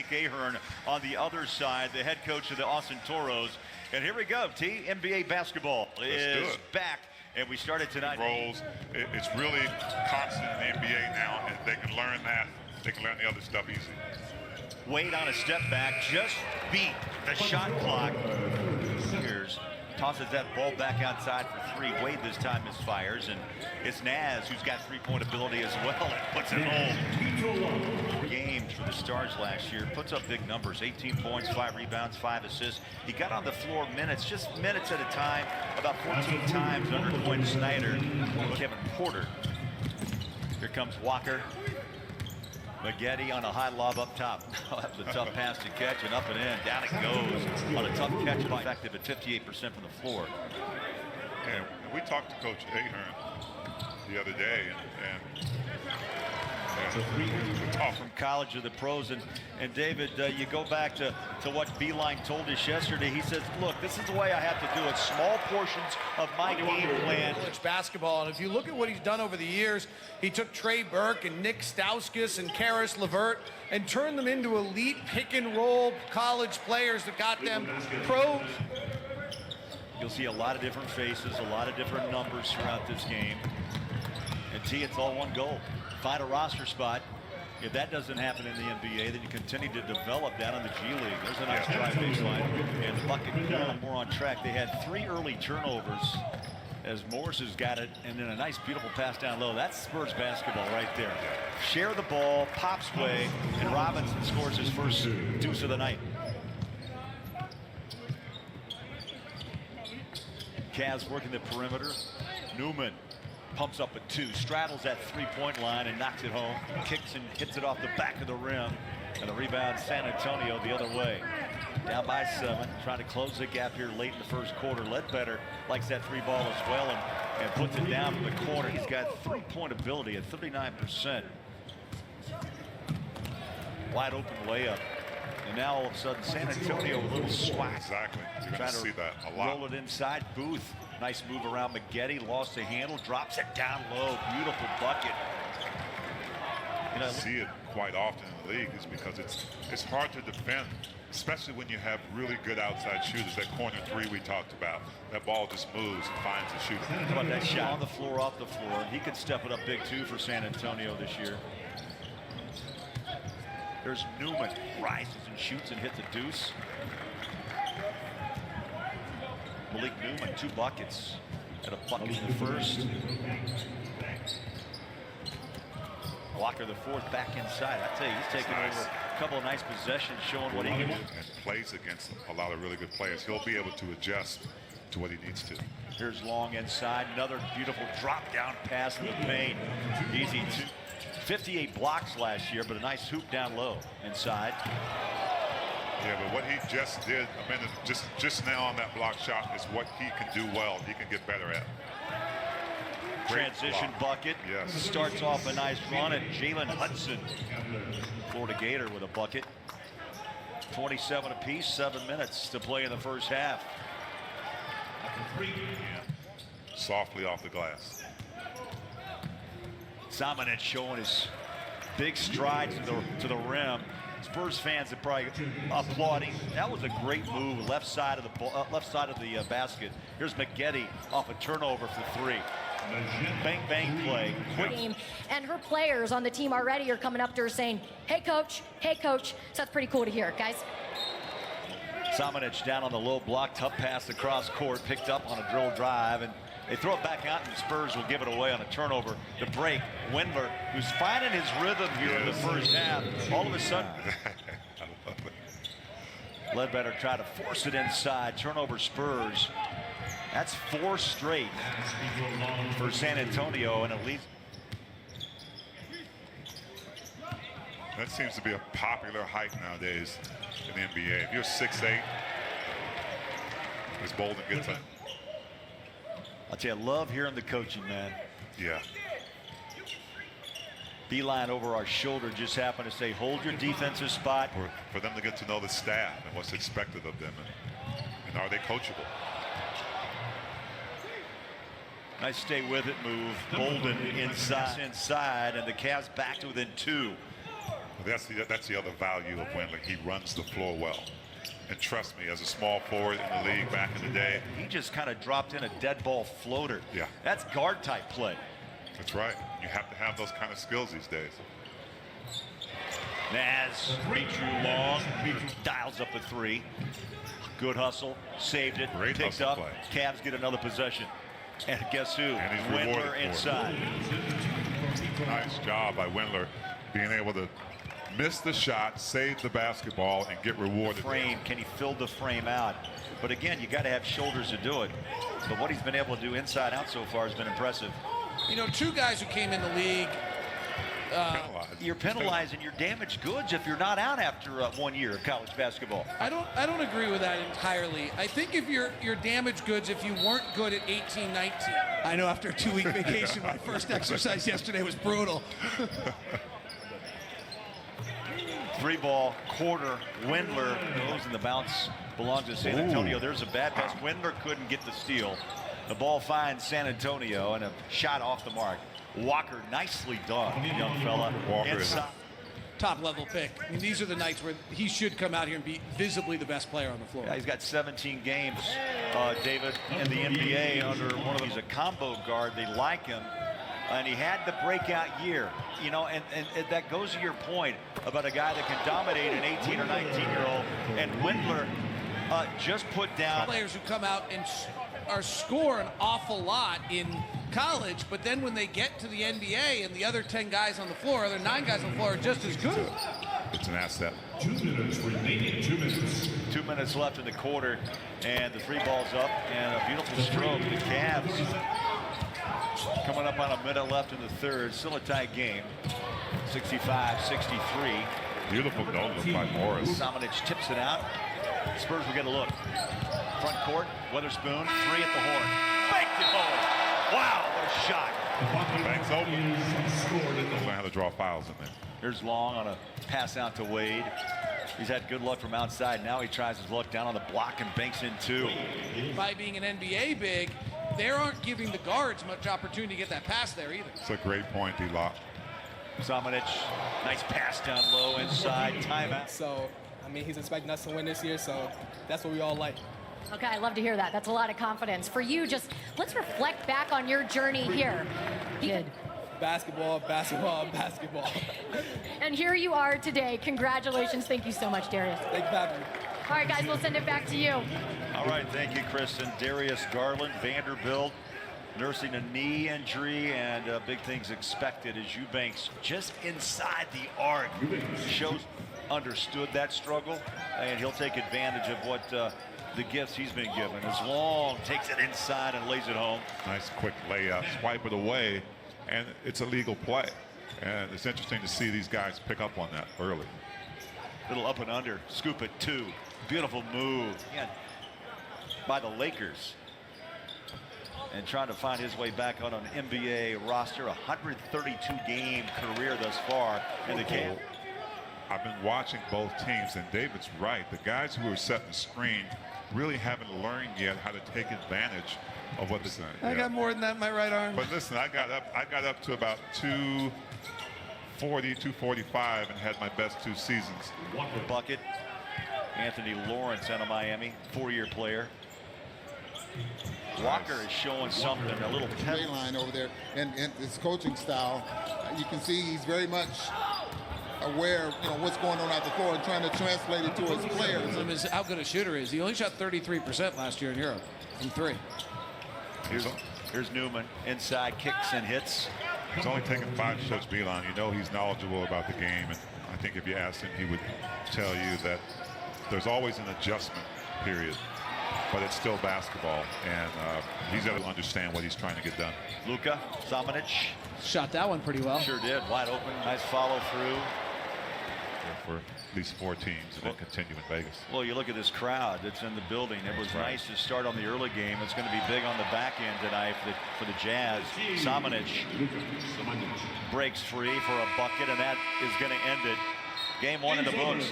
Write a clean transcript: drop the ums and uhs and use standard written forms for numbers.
Mike Ahern on the other side, the head coach of the Austin Toros. And here we go. NBA basketball is back. And we started tonight. Roles, it's really constant in the NBA now, and they can learn that. They can learn the other stuff easy. Wade on a step back, just beat the shot clock. Here's tosses that ball back outside for three. Wade this time misfires, and it's Naz who's got three-point ability as well and puts it home. Games for the Stars last year, puts up big numbers, 18 points, 5 rebounds, 5 assists. He got on the floor minutes, just minutes at a time, about 14 times under Quinn Snyder. Kevin Porter. Here comes Walker. Maggette on a high lob up top. That was a tough pass to catch, and up and in. Down it goes on a tough catch, effective at 58% from the floor. And we talked to Coach Ahern the other day, and from college to the pros. And David, you go back to what Beeline told us yesterday. He says, look, this is the way I have to do it. Small portions of my game plan. College basketball, and if you look at what he's done over the years, he took Trey Burke and Nick Stauskas and Karis LeVert and turned them into elite pick-and-roll college players that got them pros. You'll see a lot of different faces, a lot of different numbers throughout this game. And it's all one goal. Find a roster spot. If that doesn't happen in the NBA, then you continue to develop that on the G League. There's a nice drive baseline, and the bucket more on track. They had 3 early turnovers as Morris has got it, and then a nice, beautiful pass down low. That's Spurs basketball right there. Share the ball, pops way, and Robinson scores his first deuce of the night. Cavs working the perimeter. Newman pumps up a 2, straddles that three-point line and knocks it home. Kicks and hits it off the back of the rim. And the rebound, San Antonio the other way. Down by 7, trying to close the gap here late in the first quarter. Ledbetter likes that 3 ball as well and puts it down from the corner. He's got 3-point ability at 39%. Wide open layup. And now all of a sudden, San Antonio a little swag. Exactly. You're going to see that a lot. Roll it inside. Booth. Nice move around Maggette. Lost the handle. Drops it down low. Beautiful bucket. You know, see it quite often in the league is because it's hard to defend, especially when you have really good outside shooters. That corner 3 we talked about. That ball just moves and finds the shooter. How about that shot on the floor, off the floor? He could step it up big too for San Antonio this year. There's Newman, rises and shoots and hits a deuce. Malik Newman, 2 buckets. Had a bucket in the first. Walker the 4th back inside. I tell you, he's taking over a couple of nice possessions, showing what he can do. And plays against a lot of really good players. He'll be able to adjust to what he needs to. Here's Long inside. Another beautiful drop down pass in the paint. Easy 2. 58 blocks last year, but a nice hoop down low inside. Yeah, but what he just did a minute, just now on that block shot is what he can do well. He can get better at. Transition bucket. Yes. Starts off a nice run, and Jalen Hudson, Florida Gator, with a bucket. 27 apiece, 7 minutes to play in the first half. Softly off the glass. Samanic showing his big strides to the rim. Spurs fans are probably applauding. That was a great move, left side of the basket. Here's Maggette off a turnover for 3. Bang bang play. Quick. And her players on the team already are coming up to her saying, "Hey coach, hey coach." So that's pretty cool to hear, guys. Samanic down on the low block, tough pass across court, picked up on a drill drive, and they throw it back out, and the Spurs will give it away on a turnover to break. Windler, who's finding his rhythm here in the first half, all of a sudden. Ledbetter tried to force it inside. Turnover Spurs. That's 4 straight for San Antonio, and at least. That seems to be a popular height nowadays in the NBA. If you're 6'8", as Bolden gets it. I'll tell you, I love hearing the coaching, man. Yeah. Beeline over our shoulder just happened to say, hold your defensive spot. For them to get to know the staff and what's expected of them, and are they coachable? Nice stay with it move. Bolden inside, and the Cavs back to within 2. But that's the other value of Wendler. He runs the floor well. And trust me, as a small forward in the league back in the day. He just kind of dropped in a dead ball floater. Yeah. That's guard type play. That's right. You have to have those kind of skills these days. Naz, too long, dials up a three. Good hustle, saved it, Great picked hustle up. play. Cavs get another possession. And guess who? And he's Wendler rewarded for it. inside. Nice job by Wendler being able to miss the shot, save the basketball, and get rewarded. Frame, can he fill the frame out? But again, you got to have shoulders to do it. But what he's been able to do inside out so far has been impressive. You know, two guys who came in the league. You're penalizing your damaged goods if you're not out after 1 year of college basketball. I don't agree with that entirely. I think if you're damaged goods if you weren't good at 18, 19. I know after a 2-week vacation, my first exercise yesterday was brutal. 3-ball quarter. Wendler goes and the bounce belongs to San Antonio. There's a bad pass. Wendler couldn't get the steal. The ball finds San Antonio and a shot off the mark. Walker, nicely done, young fella. Walker is top level pick. I mean, these are the nights where he should come out here and be visibly the best player on the floor. Yeah, he's got 17 games, David, in the NBA under one of them. He's a combo guard. They like him. And he had the breakout year, you know, and that goes to your point about a guy that can dominate an 18 or 19-year-old. And Wendler just put down players who come out and score an awful lot in college, but then when they get to the NBA and the other 10 guys on the floor, other 9 guys on the floor are just as good. It's an asset. 2 minutes remaining. 2 minutes. 2 minutes left in the quarter, and the 3 ball's up, and a beautiful stroke. The Cavs coming up on a minute left in the third. Still a tight game. 65-63. Beautiful goal by Morris. Samanic tips it out. Spurs will get a look. Front court, Weatherspoon, 3 at the horn. Banked it home. Wow, what a shot. Banks open. Learn how to draw fouls in there. Here's Long on a pass out to Wade. He's had good luck from outside. Now he tries his luck down on the block and banks in 2. By being an NBA big, they aren't giving the guards much opportunity to get that pass there either. It's a great point, D-Lock. Samanic, nice pass down low inside. Timeout. So, I mean, he's expecting us to win this year, so that's what we all like. Okay, I love to hear that. That's a lot of confidence. For you, just let's reflect back on your journey here. Good. Basketball, basketball, basketball. And here you are today. Congratulations. Thank you so much, Darius. Thank you for having me. All right, guys, we'll send it back to you. All right, thank you, Kristen. Darius Garland, Vanderbilt, nursing a knee injury, and big things expected as Eubanks just inside the arc. Shows understood that struggle, and he'll take advantage of what the gifts he's been given. As Long takes it inside and lays it home. Nice quick layup, swipe it away, and it's a legal play. And it's interesting to see these guys pick up on that early. Little up and under, scoop it 2. Beautiful move by the Lakers. And trying to find his way back on an NBA roster. 132 game career thus far in the game. I've been watching both teams, and David's right. The guys who are setting the screen really haven't learned yet how to take advantage of what this is. I got more than that in my right arm. But listen, I got up to about 240, 245 and had my best 2 seasons. Bucket. Anthony Lawrence out of Miami, 4-year player. Walker is showing something, a little play line over there, and his coaching style. You can see he's very much aware of what's going on out the floor and trying to translate it to his players. How good a shooter is. He only shot 33% last year in Europe from 3. Here's Newman, inside kicks and hits. He's only taken 5 shots, Belon. You know he's knowledgeable about the game, and I think if you asked him, he would tell you that there's always an adjustment period, but it's still basketball, and he's able to understand what he's trying to get done. Luka, Samanic. Shot that one pretty well. Sure did, wide open, nice follow through. For at least 4 teams, and then continue in Vegas. Well, you look at this crowd that's in the building. It was nice to start on the early game. It's going to be big on the back end tonight for the Jazz. Samanic breaks free for a bucket, and that is going to end it. Game 1 in the books.